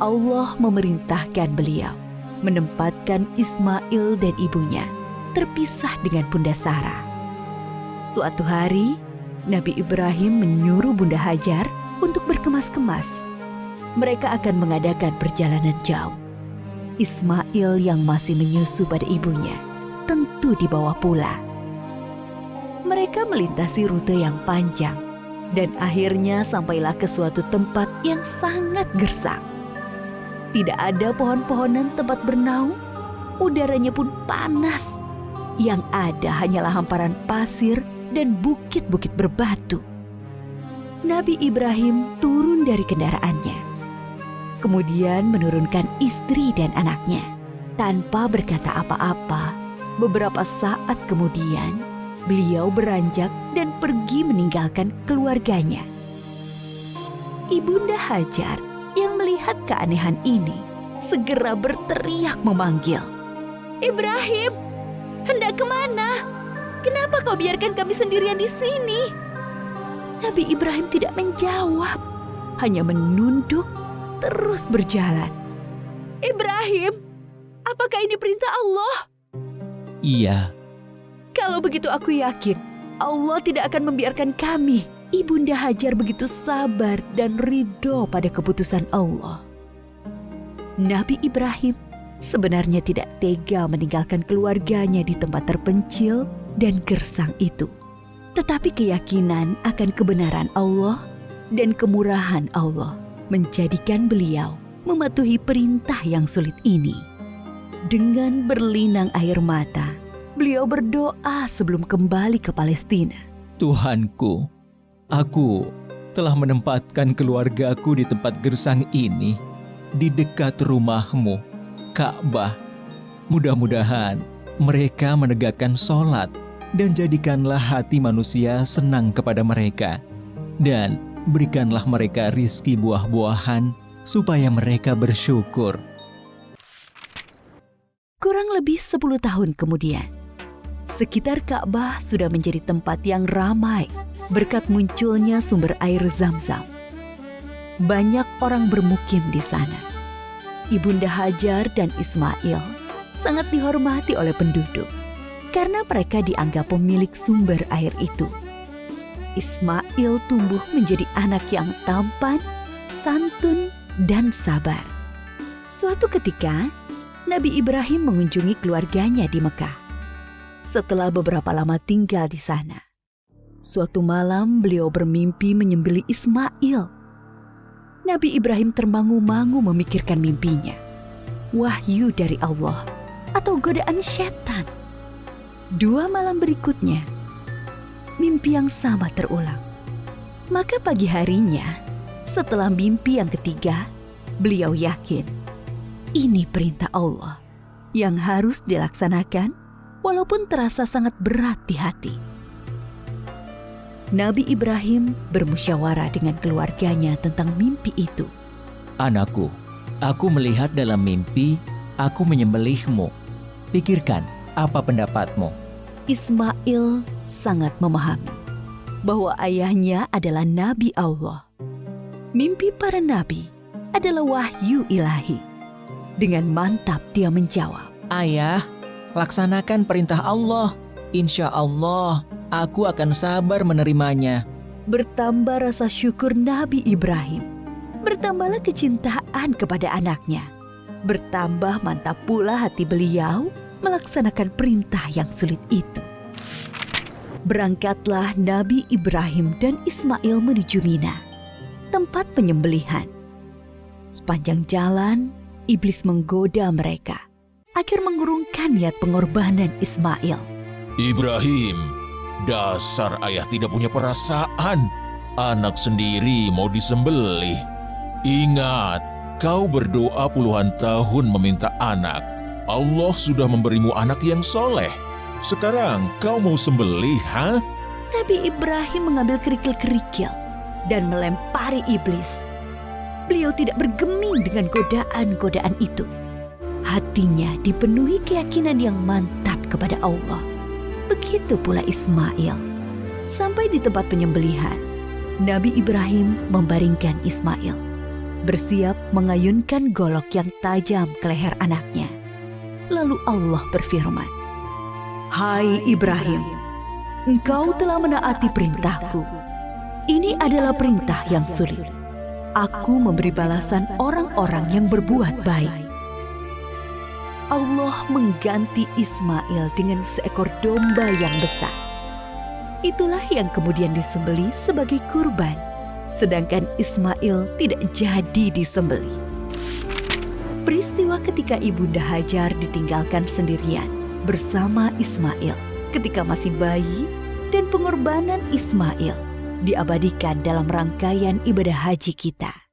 Allah memerintahkan beliau menempatkan Ismail dan ibunya terpisah dengan Bunda Sarah. Suatu hari, Nabi Ibrahim menyuruh Bunda Hajar untuk berkemas-kemas. Mereka akan mengadakan perjalanan jauh. Ismail yang masih menyusu pada ibunya tentu dibawa pula. Mereka melintasi rute yang panjang dan akhirnya sampailah ke suatu tempat yang sangat gersang. Tidak ada pohon-pohonan tempat bernaung, udaranya pun panas. Yang ada hanyalah hamparan pasir dan bukit-bukit berbatu. Nabi Ibrahim turun dari kendaraannya, kemudian menurunkan istri dan anaknya. Tanpa berkata apa-apa, beberapa saat kemudian, beliau beranjak dan pergi meninggalkan keluarganya. Ibunda Hajar yang melihat keanehan ini segera berteriak memanggil, "Ibrahim, hendak kemana? Kenapa kau biarkan kami sendirian di sini?" Nabi Ibrahim tidak menjawab, hanya menunduk terus berjalan. "Ibrahim, apakah ini perintah Allah?" Iya. "Kalau begitu aku yakin Allah tidak akan membiarkan kami." Ibunda Hajar begitu sabar dan ridho pada keputusan Allah. Nabi Ibrahim sebenarnya tidak tega meninggalkan keluarganya di tempat terpencil dan gersang itu. Tetapi keyakinan akan kebenaran Allah dan kemurahan Allah menjadikan beliau mematuhi perintah yang sulit ini. Dengan berlinang air mata, beliau berdoa sebelum kembali ke Palestina. Tuhanku, aku telah menempatkan keluargaku di tempat gersang ini, di dekat rumah-Mu, Ka'bah. Mudah-mudahan mereka menegakkan sholat dan jadikanlah hati manusia senang kepada mereka. Dan berikanlah mereka rizki buah-buahan supaya mereka bersyukur. Kurang lebih 10 tahun kemudian, sekitar Ka'bah sudah menjadi tempat yang ramai berkat munculnya sumber air Zam-Zam. Banyak orang bermukim di sana. Ibunda Hajar dan Ismail sangat dihormati oleh penduduk karena mereka dianggap pemilik sumber air itu. Ismail tumbuh menjadi anak yang tampan, santun, dan sabar. Suatu ketika, Nabi Ibrahim mengunjungi keluarganya di Mekah. Setelah beberapa lama tinggal di sana, suatu malam beliau bermimpi menyembelih Ismail. Nabi Ibrahim termangu-mangu memikirkan mimpinya. Wahyu dari Allah atau godaan setan? 2 malam berikutnya, mimpi yang sama terulang. Maka pagi harinya, setelah mimpi yang ketiga, beliau yakin ini perintah Allah yang harus dilaksanakan walaupun terasa sangat berat di hati. Nabi Ibrahim bermusyawarah dengan keluarganya tentang mimpi itu. Anakku, aku melihat dalam mimpi, aku menyembelihmu. Pikirkan, apa pendapatmu? Ismail sangat memahami bahwa ayahnya adalah Nabi Allah. Mimpi para nabi adalah wahyu ilahi. Dengan mantap dia menjawab, Ayah, laksanakan perintah Allah. Insya Allah, aku akan sabar menerimanya. Bertambah rasa syukur Nabi Ibrahim. Bertambahlah kecintaan kepada anaknya. Bertambah mantap pula hati beliau melaksanakan perintah yang sulit itu. Berangkatlah Nabi Ibrahim dan Ismail menuju Mina, tempat penyembelihan. Sepanjang jalan, iblis menggoda mereka agar mengurungkan niat pengorbanan Ismail. Ibrahim, dasar ayah tidak punya perasaan. Anak sendiri mau disembelih. Ingat, kau berdoa puluhan tahun meminta anak. Allah sudah memberimu anak yang soleh. Sekarang kau mau sembelih, ha? Nabi Ibrahim mengambil kerikil-kerikil dan melempari iblis. Beliau tidak bergeming dengan godaan-godaan itu. Hatinya dipenuhi keyakinan yang mantap kepada Allah. Begitu pula Ismail. Sampai di tempat penyembelihan, Nabi Ibrahim membaringkan Ismail, bersiap mengayunkan golok yang tajam ke leher anaknya. Lalu Allah berfirman, "Hai Ibrahim, engkau telah menaati perintahku. Ini adalah perintah yang sulit. Aku memberi balasan orang-orang yang berbuat baik." Allah mengganti Ismail dengan seekor domba yang besar. Itulah yang kemudian disembelih sebagai kurban, sedangkan Ismail tidak jadi disembelih. Peristiwa ketika Ibunda Hajar ditinggalkan sendirian bersama Ismail ketika masih bayi dan pengorbanan Ismail diabadikan dalam rangkaian ibadah haji kita.